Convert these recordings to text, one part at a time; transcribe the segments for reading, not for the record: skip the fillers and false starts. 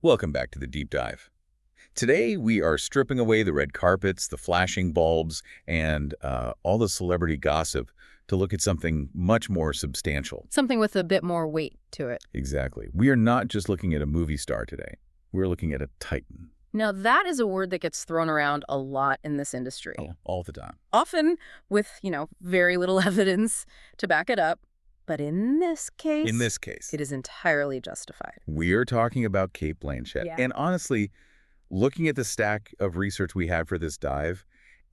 Welcome back to the Deep Dive. Today, we are stripping away the red carpets, the flashing bulbs, and all the celebrity gossip to look at something much more substantial. Something with a bit more weight to it. Exactly. We are not just looking at a movie star today. We're looking at a titan. Now, that is a word that gets thrown around a lot in this industry. Oh, all the time. Often with, very little evidence to back it up. But in this case, it is entirely justified. We are talking about Cate Blanchett. Yeah. And honestly, looking at the stack of research we had for this dive,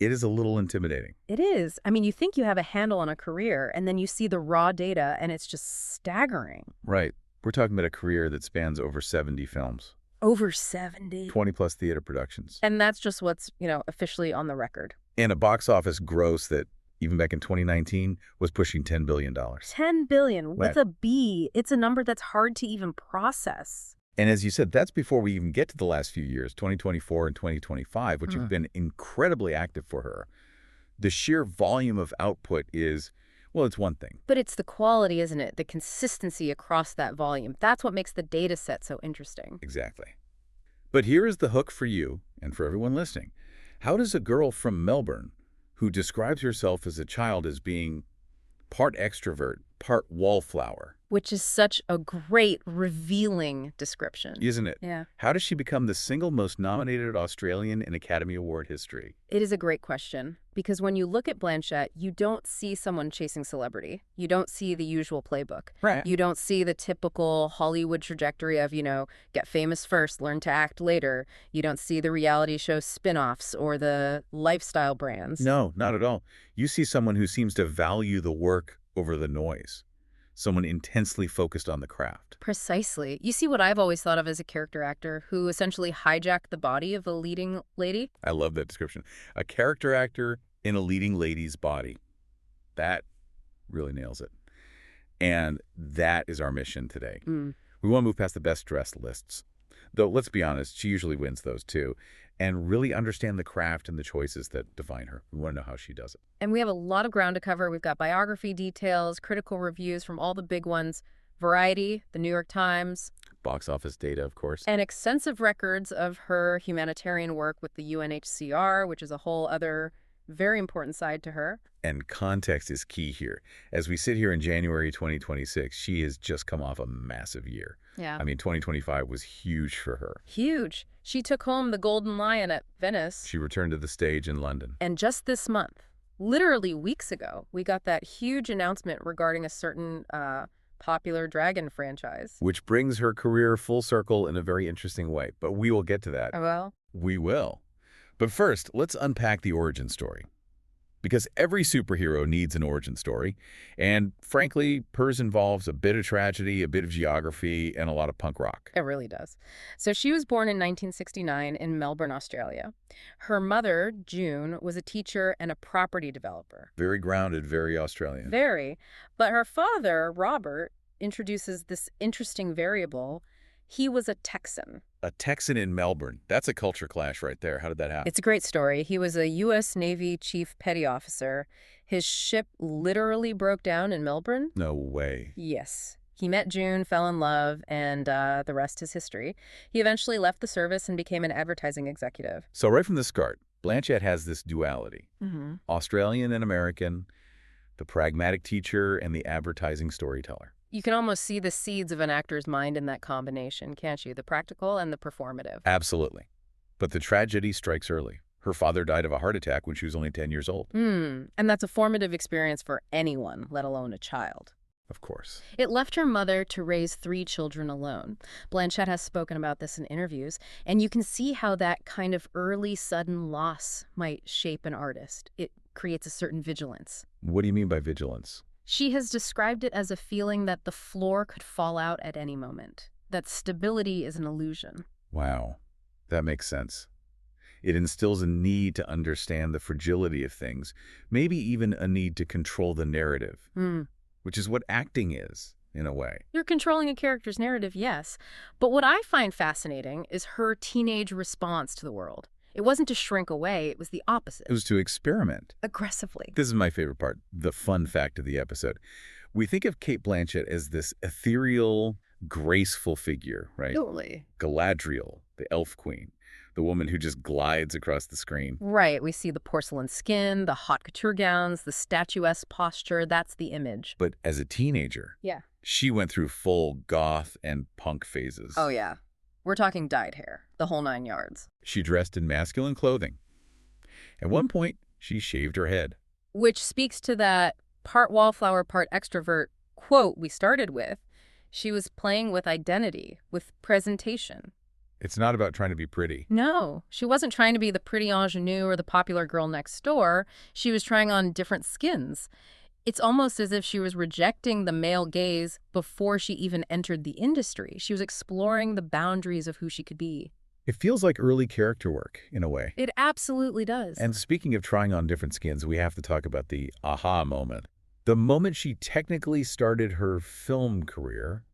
it is a little intimidating. It is. I mean, you think you have a handle on a career, and then you see the raw data, and it's just staggering. Right. We're talking about a career that spans over 70 films. Over 70. 20-plus theater productions. And that's just what's, officially on the record. And a box office gross that, even back in 2019, was pushing $10 billion. $10 billion with a B. It's a number that's hard to even process. And as you said, that's before we even get to the last few years, 2024 and 2025, which have been incredibly active for her. The sheer volume of output is, well, it's one thing. But it's the quality, isn't it? The consistency across that volume. That's what makes the data set so interesting. Exactly. But here is the hook for you and for everyone listening. How does a girl from Melbourne who describes herself as a child as being part extrovert, part wallflower? Which is such a great, revealing description. Isn't it? Yeah. How does she become the single most nominated Australian in Academy Award history? It is a great question, because when you look at Blanchett, you don't see someone chasing celebrity. You don't see the usual playbook. Right. You don't see the typical Hollywood trajectory of, get famous first, learn to act later. You don't see the reality show spin-offs or the lifestyle brands. No, not at all. You see someone who seems to value the work over the noise. Someone intensely focused on the craft. Precisely. You see what I've always thought of as a character actor who essentially hijacked the body of a leading lady? I love that description. A character actor in a leading lady's body. That really nails it. And that is our mission today. We want to move past the best dressed lists. Though, let's be honest, she usually wins those too. And really understand the craft and the choices that define her. We want to know how she does it. And we have a lot of ground to cover. We've got biography details, critical reviews from all the big ones, Variety, the New York Times. Box office data, of course. And extensive records of her humanitarian work with the UNHCR, which is a whole other very important side to her. And context is key here. As we sit here in January 2026, she has just come off a massive year. Yeah. I mean, 2025 was huge for her. Huge. She took home the Golden Lion at Venice. She returned to the stage in London. And just this month, literally weeks ago, we got that huge announcement regarding a certain popular dragon franchise. Which brings her career full circle in a very interesting way. But we will get to that. Oh, well? We will. But first, let's unpack the origin story. Because every superhero needs an origin story. And frankly, hers involves a bit of tragedy, a bit of geography, and a lot of punk rock. It really does. So she was born in 1969 in Melbourne, Australia. Her mother, June, was a teacher and a property developer. Very grounded, very Australian. Very. But her father, Robert, introduces this interesting variable. He was a Texan. A Texan in Melbourne. That's a culture clash right there. How did that happen? It's a great story. He was a U.S. Navy chief petty officer. His ship literally broke down in Melbourne. No way. Yes. He met June, fell in love, and the rest is history. He eventually left the service and became an advertising executive. So right from the start, Blanchett has this duality. Australian and American, the pragmatic teacher and the advertising storyteller. You can almost see the seeds of an actor's mind in that combination, can't you? The practical and the performative. Absolutely. But the tragedy strikes early. Her father died of a heart attack when she was only 10 years old. And that's a formative experience for anyone, let alone a child. Of course. It left her mother to raise 3 children alone. Blanchett has spoken about this in interviews, and you can see how that kind of early, sudden loss might shape an artist. It creates a certain vigilance. What do you mean by vigilance? She has described it as a feeling that the floor could fall out at any moment, that stability is an illusion. Wow, that makes sense. It instills a need to understand the fragility of things, maybe even a need to control the narrative, which is what acting is, in a way. You're controlling a character's narrative, yes. But what I find fascinating is her teenage response to the world. It wasn't to shrink away, it was the opposite. It was to experiment. Aggressively. This is my favorite part, the fun fact of the episode. We think of Cate Blanchett as this ethereal, graceful figure, right? Totally. Galadriel, the elf queen, the woman who just glides across the screen. Right. We see the porcelain skin, the haute couture gowns, the statuesque posture. That's the image. But as a teenager, Yeah. she went through full goth and punk phases. Oh, yeah. We're talking dyed hair, the whole 9 yards. She dressed in masculine clothing. At one point, she shaved her head. Which speaks to that part wallflower, part extrovert quote we started with. She was playing with identity, with presentation. It's not about trying to be pretty. No, she wasn't trying to be the pretty ingenue or the popular girl next door. She was trying on different skins. It's almost as if she was rejecting the male gaze before she even entered the industry. She was exploring the boundaries of who she could be. It feels like early character work, in a way. It absolutely does. And speaking of trying on different skins, we have to talk about the aha moment. The moment she technically started her film career.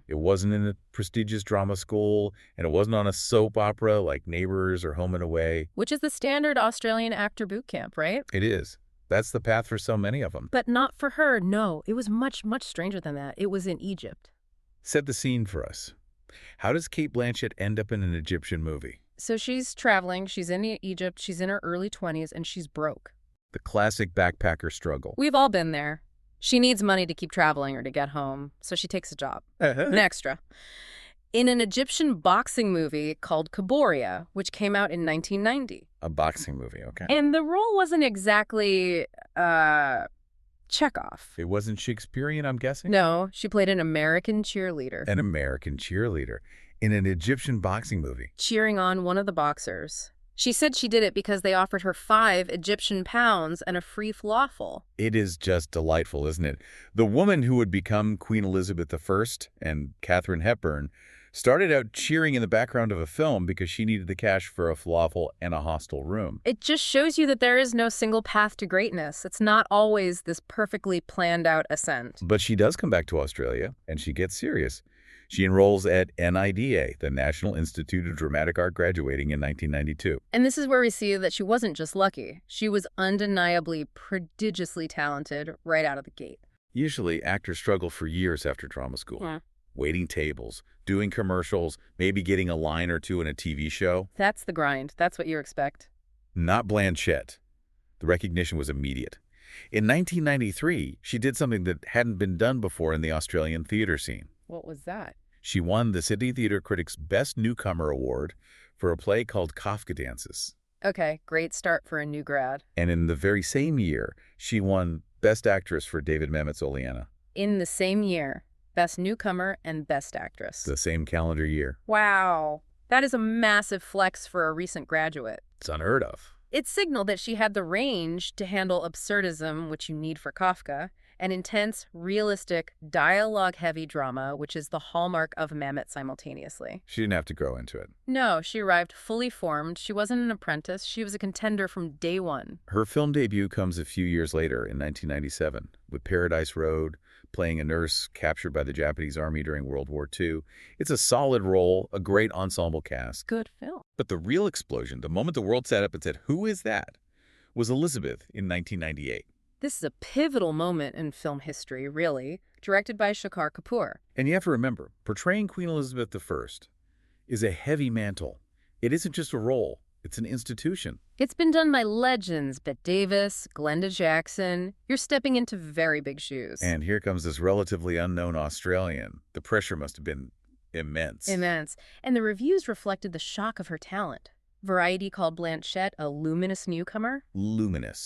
It wasn't in a prestigious drama school, and it wasn't on a soap opera like Neighbours or Home and Away. Which is the standard Australian actor boot camp, right? It is. That's the path for so many of them. But not for her, no. It was much, much stranger than that. It was in Egypt. Set the scene for us. How does Cate Blanchett end up in an Egyptian movie? So she's traveling, she's in Egypt, she's in her early 20s, and she's broke. The classic backpacker struggle. We've all been there. She needs money to keep traveling or to get home, so she takes a job. An extra. In an Egyptian boxing movie called Kaboria, which came out in 1990. A boxing movie, okay. And the role wasn't exactly, Chekhov. It wasn't Shakespearean, I'm guessing? No, she played an American cheerleader. An American cheerleader in an Egyptian boxing movie. Cheering on one of the boxers. She said she did it because they offered her 5 Egyptian pounds and a free falafel. It is just delightful, isn't it? The woman who would become Queen Elizabeth I and Katharine Hepburn started out cheering in the background of a film because she needed the cash for a falafel and a hostel room. It just shows you that there is no single path to greatness. It's not always this perfectly planned out ascent. But she does come back to Australia, and she gets serious. She enrolls at NIDA, the National Institute of Dramatic Art, graduating in 1992. And this is where we see that she wasn't just lucky. She was undeniably prodigiously talented right out of the gate. Usually, actors struggle for years after drama school. Yeah. Waiting tables, doing commercials, maybe getting a line or two in a TV show. That's the grind. That's what you expect. Not Blanchett. The recognition was immediate. In 1993, she did something that hadn't been done before in the Australian theater scene. What was that? She won the Sydney Theatre Critics' Best Newcomer Award for a play called Kafka Dances. Okay, great start for a new grad. And in the very same year, she won Best Actress for David Mamet's Oleana. In the same year, Best Newcomer and Best Actress. The same calendar year. Wow. That is a massive flex for a recent graduate. It's unheard of. It signaled that she had the range to handle absurdism, which you need for Kafka, and intense, realistic, dialogue-heavy drama, which is the hallmark of Mamet simultaneously. She didn't have to grow into it. No, she arrived fully formed. She wasn't an apprentice. She was a contender from day one. Her film debut comes a few years later in 1997 with Paradise Road, playing a nurse captured by the Japanese army during World War II. It's a solid role, a great ensemble cast. Good film. But the real explosion, the moment the world sat up and said, "Who is that?" was Elizabeth in 1998. This is a pivotal moment in film history, really, directed by Shekhar Kapoor. And you have to remember, portraying Queen Elizabeth I is a heavy mantle. It isn't just a role, it's an institution. It's been done by legends, Bette Davis, Glenda Jackson. You're stepping into very big shoes. And here comes this relatively unknown Australian. The pressure must have been immense. Immense. And the reviews reflected the shock of her talent. Variety called Blanchett a luminous newcomer. Luminous.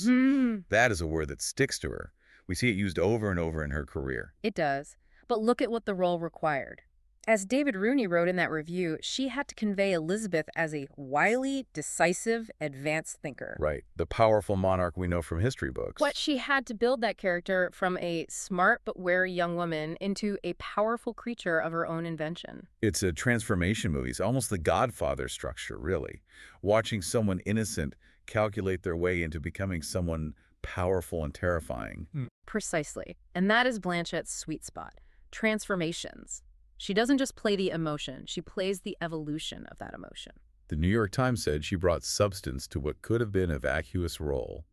That is a word that sticks to her. We see it used over and over in her career. It does. But look at what the role required. As David Rooney wrote in that review, she had to convey Elizabeth as a wily, decisive, advanced thinker. Right. The powerful monarch we know from history books. But she had to build that character from a smart but wary young woman into a powerful creature of her own invention. It's a transformation movie. It's almost the Godfather structure, really. Watching someone innocent calculate their way into becoming someone powerful and terrifying. Precisely. And that is Blanchett's sweet spot. Transformations. She doesn't just play the emotion, she plays the evolution of that emotion. The New York Times said she brought substance to what could have been a vacuous role.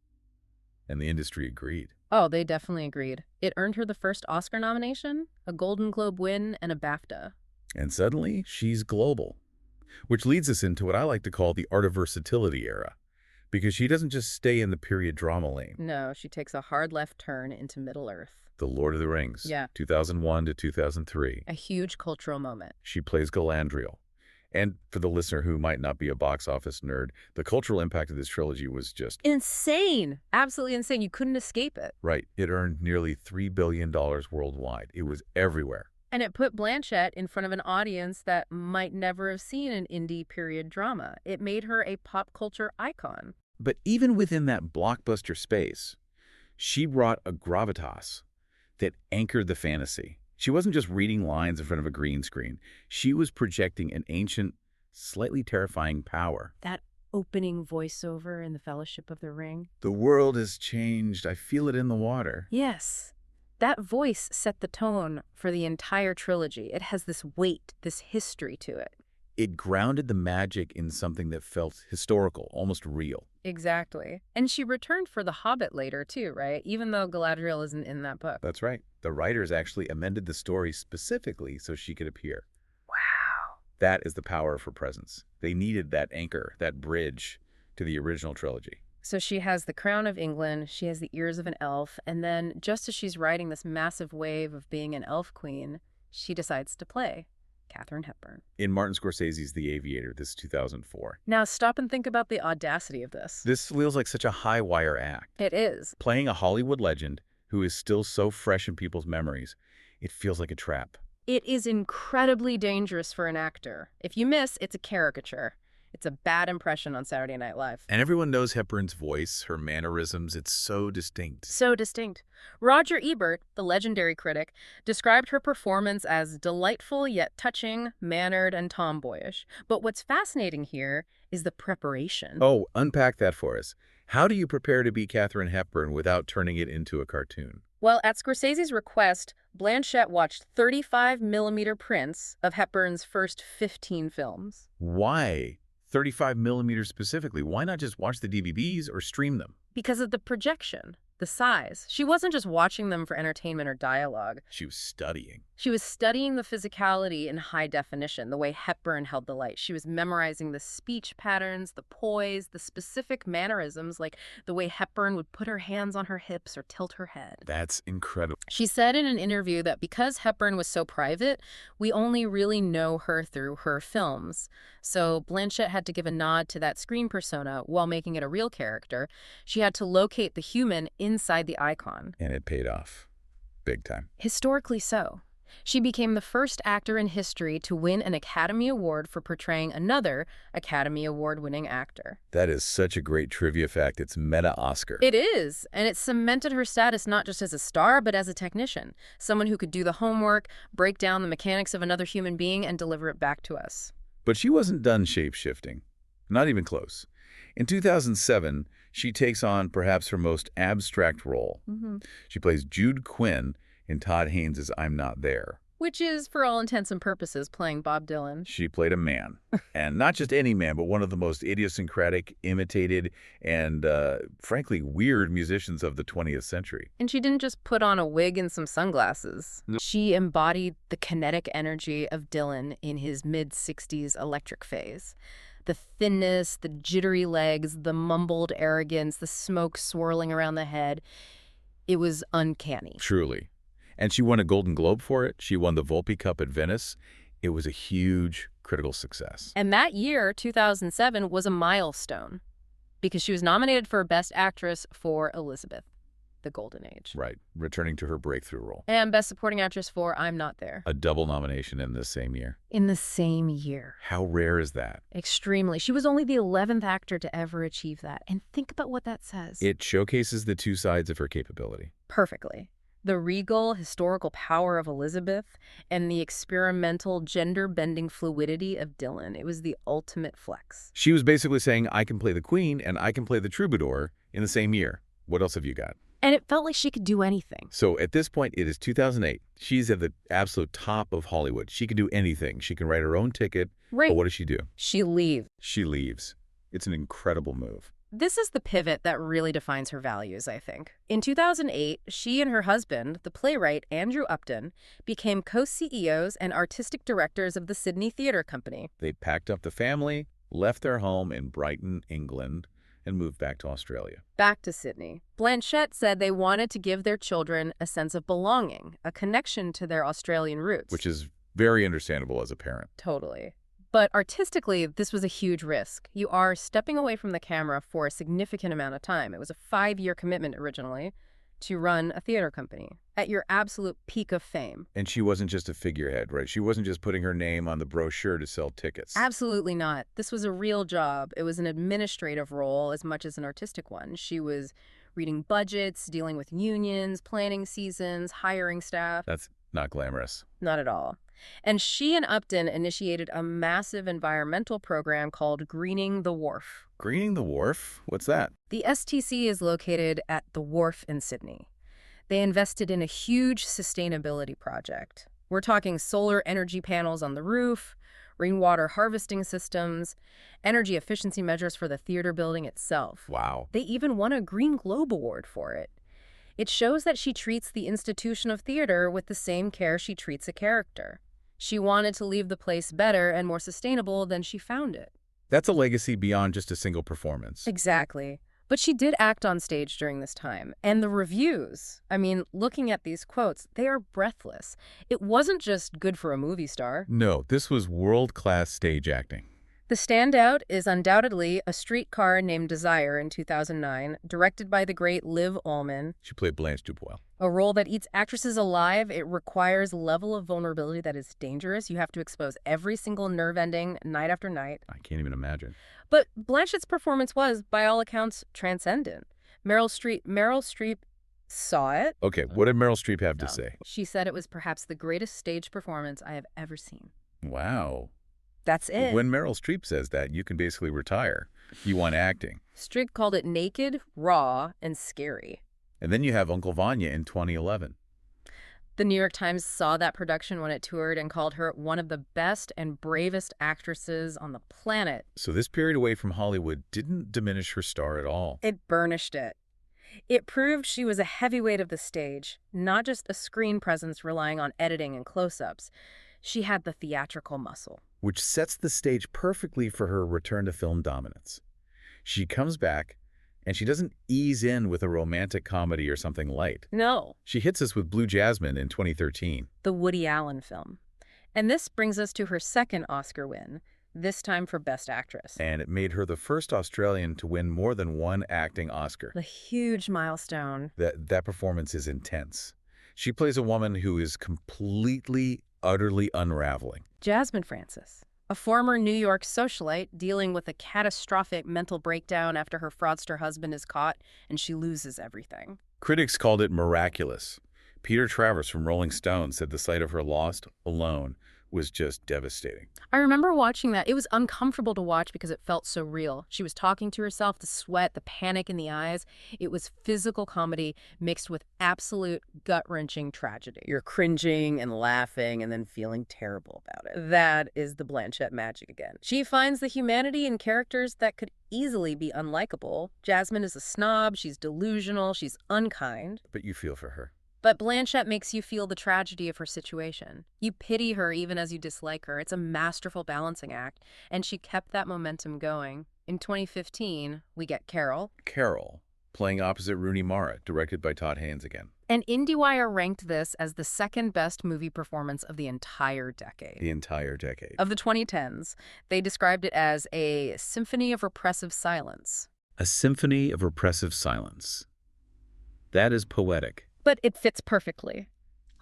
And the industry agreed. Oh, they definitely agreed. It earned her the first Oscar nomination, a Golden Globe win, and a BAFTA. And suddenly, she's global. Which leads us into what I like to call the art of versatility era. Because she doesn't just stay in the period drama lane. No, she takes a hard left turn into Middle-earth. The Lord of the Rings, Yeah. 2001 to 2003. A huge cultural moment. She plays Galadriel. And for the listener who might not be a box office nerd, the cultural impact of this trilogy was just Insane! Absolutely insane. You couldn't escape it. right. It earned nearly $3 billion worldwide. It was everywhere. And it put Blanchett in front of an audience that might never have seen an indie period drama. It made her a pop culture icon. But even within that blockbuster space, she brought a gravitas that anchored the fantasy. She wasn't just reading lines in front of a green screen. She was projecting an ancient, slightly terrifying power. That opening voiceover in The Fellowship of the Ring. The world has changed. I feel it in the water. Yes. That voice set the tone for the entire trilogy. It has this weight, this history to it. It grounded the magic in something that felt historical, almost real. Exactly. And she returned for The Hobbit later, too, right? Even though Galadriel isn't in that book. That's right. The writers actually amended the story specifically so she could appear. Wow. That is the power of her presence. They needed that anchor, that bridge to the original trilogy. So she has the crown of England, she has the ears of an elf, and then just as she's riding this massive wave of being an elf queen, she decides to play Katharine Hepburn. In Martin Scorsese's The Aviator, this is 2004. Now stop and think about the audacity of this. This feels like such a high-wire act. It is. Playing a Hollywood legend who is still so fresh in people's memories, it feels like a trap. It is incredibly dangerous for an actor. If you miss, it's a caricature. It's a bad impression on Saturday Night Live. And everyone knows Hepburn's voice, her mannerisms. It's so distinct. So distinct. Roger Ebert, the legendary critic, described her performance as delightful yet touching, mannered, and tomboyish. But what's fascinating here is the preparation. Oh, unpack that for us. How do you prepare to be Katharine Hepburn without turning it into a cartoon? Well, at Scorsese's request, Blanchett watched 35mm prints of Hepburn's first 15 films. Why 35 millimeters specifically? Why not just watch the DVDs or stream them? Because of the projection, the size. She wasn't just watching them for entertainment or dialogue. She was studying. She was studying the physicality in high definition, the way Hepburn held the light. She was memorizing the speech patterns, the poise, the specific mannerisms, like the way Hepburn would put her hands on her hips or tilt her head. That's incredible. She said in an interview that because Hepburn was so private, we only really know her through her films. So Blanchett had to give a nod to that screen persona while making it a real character. She had to locate the human inside the icon. And it paid off. Big time. Historically so. She became the first actor in history to win an Academy Award for portraying another Academy Award-winning actor. That is such a great trivia fact. It's meta-Oscar. It is, and it cemented her status not just as a star, but as a technician, someone who could do the homework, break down the mechanics of another human being, and deliver it back to us. But she wasn't done shape-shifting. Not even close. In 2007, she takes on perhaps her most abstract role. She plays Jude Quinn in Todd Haynes' I'm Not There. Which is, for all intents and purposes, playing Bob Dylan. She played a man. And not just any man, but one of the most idiosyncratic, imitated, and frankly, weird musicians of the 20th century. And she didn't just put on a wig and some sunglasses. No. She embodied the kinetic energy of Dylan in his mid-60s electric phase. The thinness, the jittery legs, the mumbled arrogance, the smoke swirling around the head. It was uncanny. Truly. And she won a Golden Globe for it. She won the Volpe Cup at Venice. It was a huge critical success. And that year, 2007, was a milestone because she was nominated for Best Actress for Elizabeth, the Golden Age. Right, returning to her breakthrough role. And Best Supporting Actress for I'm Not There. A double nomination in the same year. In the same year. How rare is that? Extremely. She was only the 11th actor to ever achieve that. And think about what that says. It showcases the two sides of her capability. Perfectly. The regal, historical power of Elizabeth and the experimental, gender-bending fluidity of Dylan. It was the ultimate flex. She was basically saying, I can play the queen and I can play the troubadour in the same year. What else have you got? And it felt like she could do anything. So at this point, it is 2008. She's at the absolute top of Hollywood. She can do anything. She can write her own ticket. Right. But what does she do? She leaves. She leaves. It's an incredible move. This is the pivot that really defines her values, I think. In 2008, she and her husband, the playwright Andrew Upton, became co-CEOs and artistic directors of the Sydney Theatre Company. They packed up the family, left their home in Brighton, England, and moved back to Australia. Back to Sydney. Blanchett said they wanted to give their children a sense of belonging, a connection to their Australian roots. Which is very understandable as a parent. Totally. But artistically, this was a huge risk. You are stepping away from the camera for a significant amount of time. It was a 5-year commitment originally to run a theater company at your absolute peak of fame. And she wasn't just a figurehead, right? She wasn't just putting her name on the brochure to sell tickets. Absolutely not. This was a real job. It was an administrative role as much as an artistic one. She was reading budgets, dealing with unions, planning seasons, hiring staff. That's not glamorous. Not at all. And she and Upton initiated a massive environmental program called Greening the Wharf. Greening the Wharf? What's that? The STC is located at the Wharf in Sydney. They invested in a huge sustainability project. We're talking solar energy panels on the roof, rainwater harvesting systems, energy efficiency measures for the theater building itself. Wow. They even won a Green Globe Award for it. It shows that she treats the institution of theater with the same care she treats a character. She wanted to leave the place better and more sustainable than she found it. That's a legacy beyond just a single performance. Exactly. But she did act on stage during this time. And the reviews, I mean, looking at these quotes, they are breathless. It wasn't just good for a movie star. No, this was world-class stage acting. The standout is undoubtedly A Streetcar Named Desire in 2009, directed by the great Liv Ullmann. She played Blanche Dubois. A role that eats actresses alive. It requires a level of vulnerability that is dangerous. You have to expose every single nerve ending night after night. I can't even imagine. But Blanchett's performance was, by all accounts, transcendent. Meryl Streep saw it. Okay, what did Meryl Streep have to say? She said it was perhaps the greatest stage performance I have ever seen. Wow. That's it. When Meryl Streep says that, you can basically retire. You want acting. Streep called it naked, raw, and scary. And then you have Uncle Vanya in 2011. The New York Times saw that production when it toured and called her one of the best and bravest actresses on the planet. So this period away from Hollywood didn't diminish her star at all. It burnished it. It proved she was a heavyweight of the stage, not just a screen presence relying on editing and close-ups. She had the theatrical muscle. Which sets the stage perfectly for her return to film dominance. She comes back, and she doesn't ease in with a romantic comedy or something light. No. She hits us with Blue Jasmine in 2013. The Woody Allen film. And this brings us to her second Oscar win, this time for Best Actress. And it made her the first Australian to win more than one acting Oscar. A huge milestone. That performance is intense. She plays a woman who is completely, utterly unraveling. Jasmine Francis, a former New York socialite dealing with a catastrophic mental breakdown after her fraudster husband is caught and she loses everything. Critics called it miraculous. Peter Travers from Rolling Stone said the sight of her lost alone was just devastating. I remember watching that. It was uncomfortable to watch because it felt so real. She was talking to herself, the sweat, the panic in the eyes. It was physical comedy mixed with absolute gut-wrenching tragedy. You're cringing and laughing and then feeling terrible about it. That is the Blanchett magic again. She finds the humanity in characters that could easily be unlikable. Jasmine is a snob, she's delusional, she's unkind. But you feel for her. But Blanchett makes you feel the tragedy of her situation. You pity her even as you dislike her. It's a masterful balancing act, and she kept that momentum going. In 2015, we get Carol. Carol, playing opposite Rooney Mara, directed by Todd Haynes again. And IndieWire ranked this as the second best movie performance of the entire decade. The entire decade. Of the 2010s, they described it as a symphony of repressive silence. A symphony of repressive silence. That is poetic. But it fits perfectly.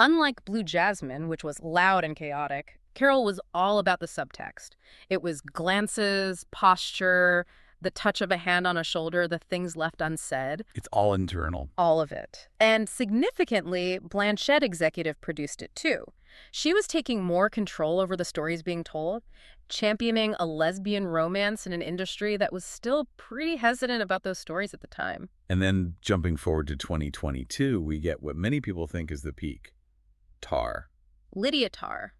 Unlike Blue Jasmine, which was loud and chaotic, Carol was all about the subtext. It was glances, posture, the touch of a hand on a shoulder, the things left unsaid. It's all internal. All of it. And significantly, Blanchett executive produced it too. She was taking more control over the stories being told, championing a lesbian romance in an industry that was still pretty hesitant about those stories at the time. And then jumping forward to 2022, we get what many people think is the peak. Tár. Lydia Tár,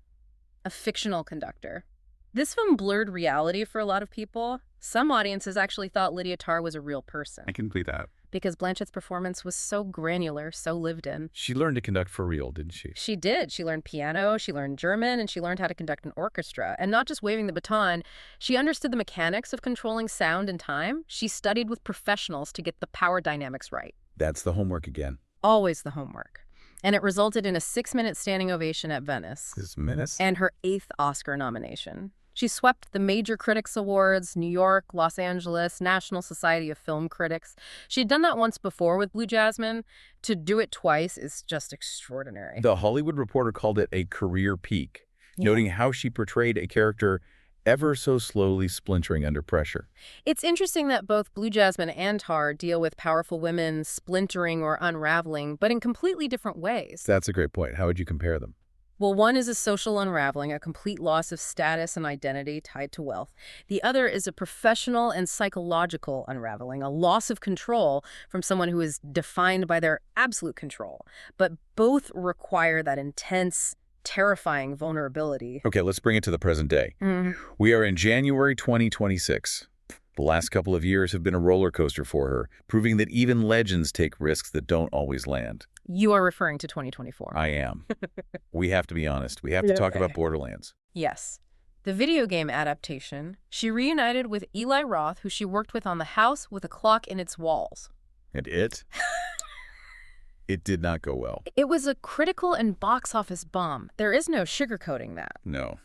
a fictional conductor. This film blurred reality for a lot of people. Some audiences actually thought Lydia Tár was a real person I can believe that. because Blanchett's performance was so granular, so lived in. She learned to conduct for real, didn't she? She did. She learned piano, she learned German, and she learned how to conduct an orchestra. And not just waving the baton, she understood the mechanics of controlling sound and time. She studied with professionals to get the power dynamics right. That's the homework again. Always the homework. And it resulted in a 6-minute standing ovation at Venice. This menace? And her 8th Oscar nomination. She swept the major critics awards, New York, Los Angeles, National Society of Film Critics. She'd done that once before with Blue Jasmine. To do it twice is just extraordinary. The Hollywood Reporter called it a career peak, Yeah. noting how she portrayed a character ever so slowly splintering under pressure. It's interesting that both Blue Jasmine and Tár deal with powerful women splintering or unraveling, but in completely different ways. That's a great point. How would you compare them? Well, one is a social unraveling, a complete loss of status and identity tied to wealth. The other is a professional and psychological unraveling, a loss of control from someone who is defined by their absolute control. But both require that intense, terrifying vulnerability. Okay, let's bring it to the present day. We are in January 2026. The last couple of years have been a roller coaster for her, proving that even legends take risks that don't always land. You are referring to 2024. I am. We have to be honest. We have to talk about Borderlands. Yes. The video game adaptation, she reunited with Eli Roth, who she worked with on The House with a Clock in Its Walls. And it did not go well. It was a critical and box office bomb. There is no sugarcoating that. No.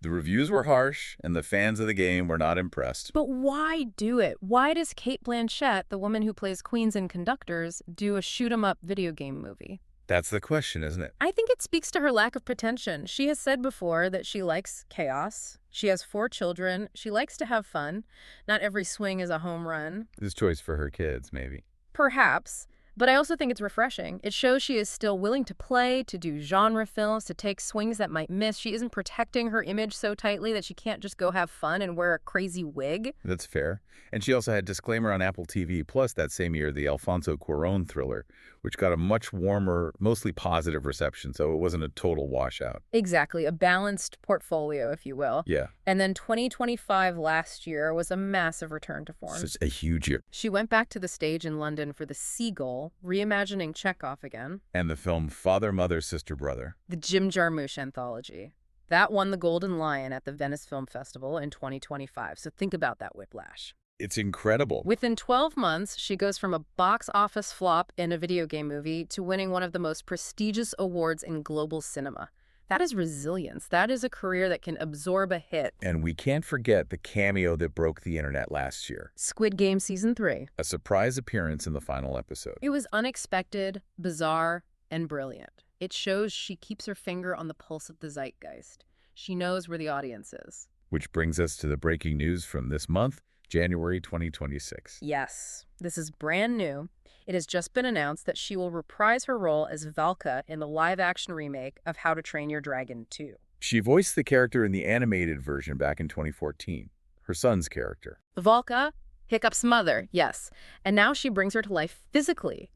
The reviews were harsh, and the fans of the game were not impressed. But why do it? Why does Cate Blanchett, the woman who plays queens and conductors, do a shoot-'em-up video game movie? That's the question, isn't it? I think it speaks to her lack of pretension. She has said before that she likes chaos. She has 4 children. She likes to have fun. Not every swing is a home run. This choice for her kids, maybe. Perhaps. But I also think it's refreshing. It shows she is still willing to play, to do genre films, to take swings that might miss. She isn't protecting her image so tightly that she can't just go have fun and wear a crazy wig. That's fair. And she also had disclaimer on Apple TV Plus that same year, the Alfonso Cuarón thriller, which got a much warmer, mostly positive reception, so it wasn't a total washout. Exactly. A balanced portfolio, if you will. Yeah. And then 2025 last year was a massive return to form. Such a huge year. She went back to the stage in London for The Seagull, reimagining Chekhov again. And the film Father, Mother, Sister, Brother. The Jim Jarmusch anthology. That won the Golden Lion at the Venice Film Festival in 2025, so think about that whiplash. It's incredible. Within 12 months, she goes from a box office flop in a video game movie to winning one of the most prestigious awards in global cinema. That is resilience. That is a career that can absorb a hit. And we can't forget the cameo that broke the internet last year. Squid Game Season 3. A surprise appearance in the final episode. It was unexpected, bizarre, and brilliant. It shows she keeps her finger on the pulse of the zeitgeist. She knows where the audience is. Which brings us to the breaking news from this month, January 2026. Yes, this is brand new. It has just been announced that she will reprise her role as Valka in the live-action remake of How to Train Your Dragon 2. She voiced the character in the animated version back in 2014, her son's character. Valka, Hiccup's mother, yes. And now she brings her to life physically.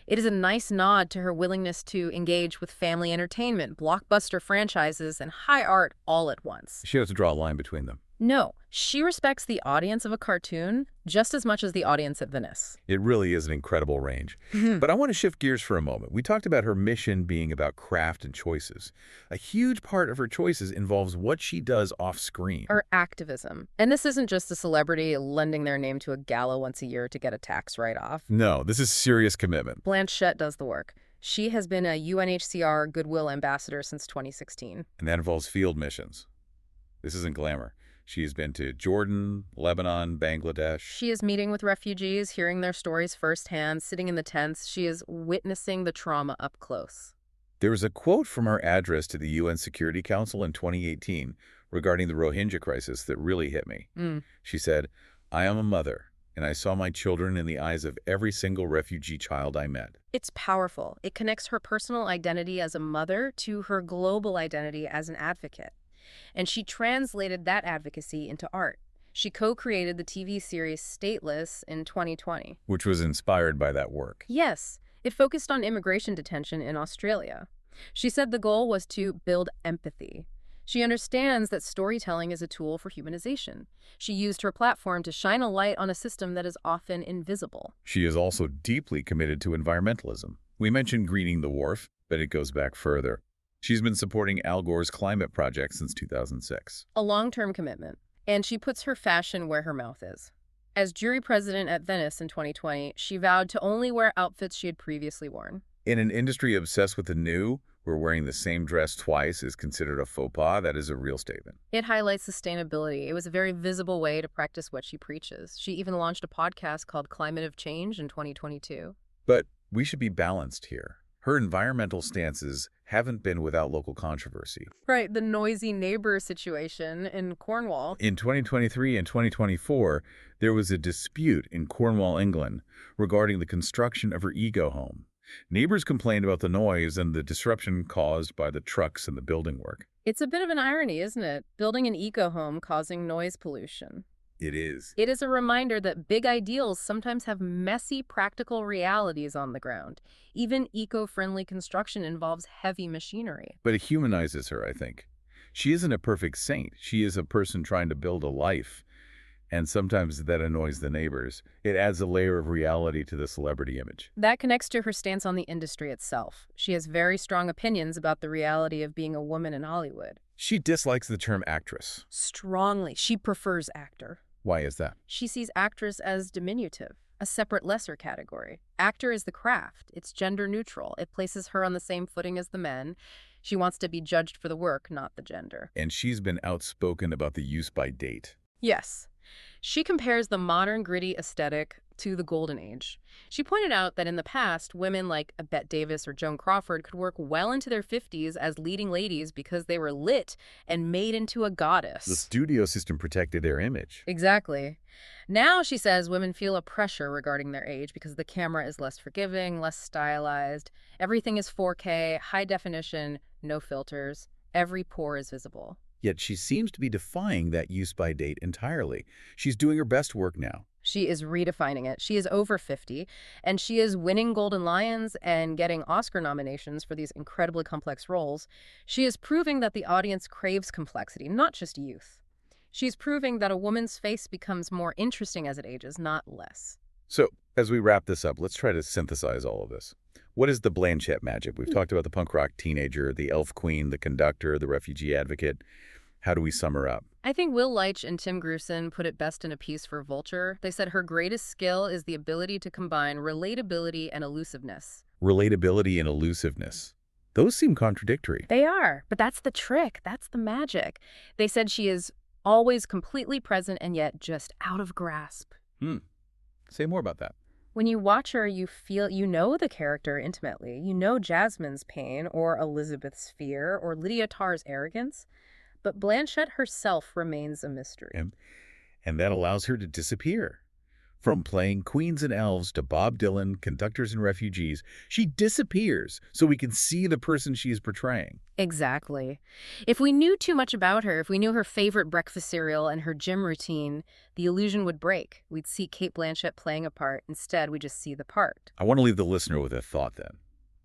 It is a nice nod to her willingness to engage with family entertainment, blockbuster franchises, and high art all at once. She has to draw a line between them. No, she respects the audience of a cartoon just as much as the audience at Venice. It really is an incredible range. But I want to shift gears for a moment. We talked about her mission being about craft and choices. A huge part of her choices involves what she does off-screen. Her activism. And this isn't just a celebrity lending their name to a gala once a year to get a tax write-off. No, this is serious commitment. Blanchett does the work. She has been a UNHCR Goodwill Ambassador since 2016. And that involves field missions. This isn't glamour. She's been to Jordan, Lebanon, Bangladesh. She is meeting with refugees, hearing their stories firsthand, sitting in the tents. She is witnessing the trauma up close. There was a quote from her address to the UN Security Council in 2018 regarding the Rohingya crisis that really hit me. She said, "I am a mother, and I saw my children in the eyes of every single refugee child I met." It's powerful. It connects her personal identity as a mother to her global identity as an advocate. And she translated that advocacy into art. She co-created the TV series Stateless in 2020. Which was inspired by that work. Yes, it focused on immigration detention in Australia. She said the goal was to build empathy. She understands that storytelling is a tool for humanization. She used her platform to shine a light on a system that is often invisible. She is also deeply committed to environmentalism. We mentioned greening the wharf, but it goes back further. She's been supporting Al Gore's climate project since 2006. A long-term commitment. And she puts her fashion where her mouth is. As jury president at Venice in 2020, she vowed to only wear outfits she had previously worn. In an industry obsessed with the new, where wearing the same dress twice is considered a faux pas, that is a real statement. It highlights sustainability. It was a very visible way to practice what she preaches. She even launched a podcast called Climate of Change in 2022. But we should be balanced here. Her environmental stances haven't been without local controversy. Right, the noisy neighbor situation in Cornwall. In 2023 and 2024, there was a dispute in Cornwall, England, regarding the construction of her eco home. Neighbors complained about the noise and the disruption caused by the trucks and the building work. It's a bit of an irony, isn't it? Building an eco-home causing noise pollution. It is. It is a reminder that big ideals sometimes have messy, practical realities on the ground. Even eco-friendly construction involves heavy machinery. But it humanizes her, I think. She isn't a perfect saint. She is a person trying to build a life. And sometimes that annoys the neighbors. It adds a layer of reality to the celebrity image. That connects to her stance on the industry itself. She has very strong opinions about the reality of being a woman in Hollywood. She dislikes the term actress. Strongly. She prefers actor. Why is that? She sees actress as diminutive, a separate lesser category. Actor is the craft. It's gender neutral. It places her on the same footing as the men. She wants to be judged for the work, not the gender. And she's been outspoken about the use by date. Yes. She compares the modern gritty aesthetic to the golden age. She pointed out that in the past, women like Bette Davis or Joan Crawford could work well into their 50s as leading ladies because they were lit and made into a goddess. The studio system protected their image. Exactly. Now, she says, women feel a pressure regarding their age because the camera is less forgiving, less stylized. Everything is 4K, high definition, no filters. Every pore is visible. Yet she seems to be defying that use by date entirely. She's doing her best work now. She is redefining it. She is over 50, and she is winning Golden Lions and getting Oscar nominations for these incredibly complex roles. She is proving that the audience craves complexity, not just youth. She's proving that a woman's face becomes more interesting as it ages, not less. So, as we wrap this up, let's try to synthesize all of this. What is the Blanchett magic? We've talked about the punk rock teenager, the elf queen, the conductor, the refugee advocate. How do we sum her up? I think Will Leitch and Tim Grusin put it best in a piece for Vulture. They said her greatest skill is the ability to combine relatability and elusiveness. Relatability and elusiveness. Those seem contradictory. They are, but that's the trick. That's the magic. They said she is always completely present and yet just out of grasp. Say more about that. When you watch her, you feel you know the character intimately. You know Jasmine's pain or Elizabeth's fear or Lydia Tár's arrogance. But Blanchett herself remains a mystery. And that allows her to disappear. From playing queens and elves to Bob Dylan, conductors and refugees, she disappears so we can see the person she is portraying. Exactly. If we knew too much about her, if we knew her favorite breakfast cereal and her gym routine, the illusion would break. We'd see Cate Blanchett playing a part. Instead, we just see the part. I want to leave the listener with a thought then.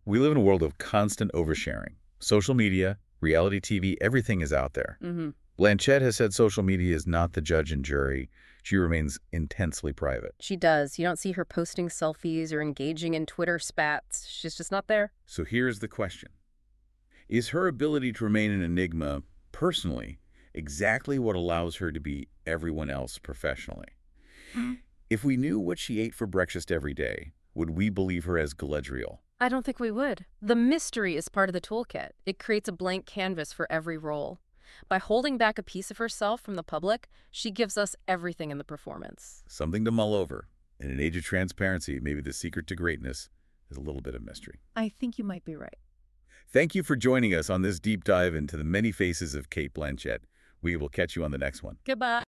We live in a world of constant oversharing. Social media, reality TV, everything is out there. Blanchett has said social media is not the judge and jury. She remains intensely private. She does. You don't see her posting selfies or engaging in Twitter spats. She's just not there. So here's the question. Is her ability to remain an enigma personally exactly what allows her to be everyone else professionally? If we knew what she ate for breakfast every day, would we believe her as Galadriel? I don't think we would. The mystery is part of the toolkit. It creates a blank canvas for every role. By holding back a piece of herself from the public, she gives us everything in the performance. Something to mull over. In an age of transparency, maybe the secret to greatness is a little bit of mystery. I think you might be right. Thank you for joining us on this deep dive into the many faces of Cate Blanchett. We will catch you on the next one. Goodbye.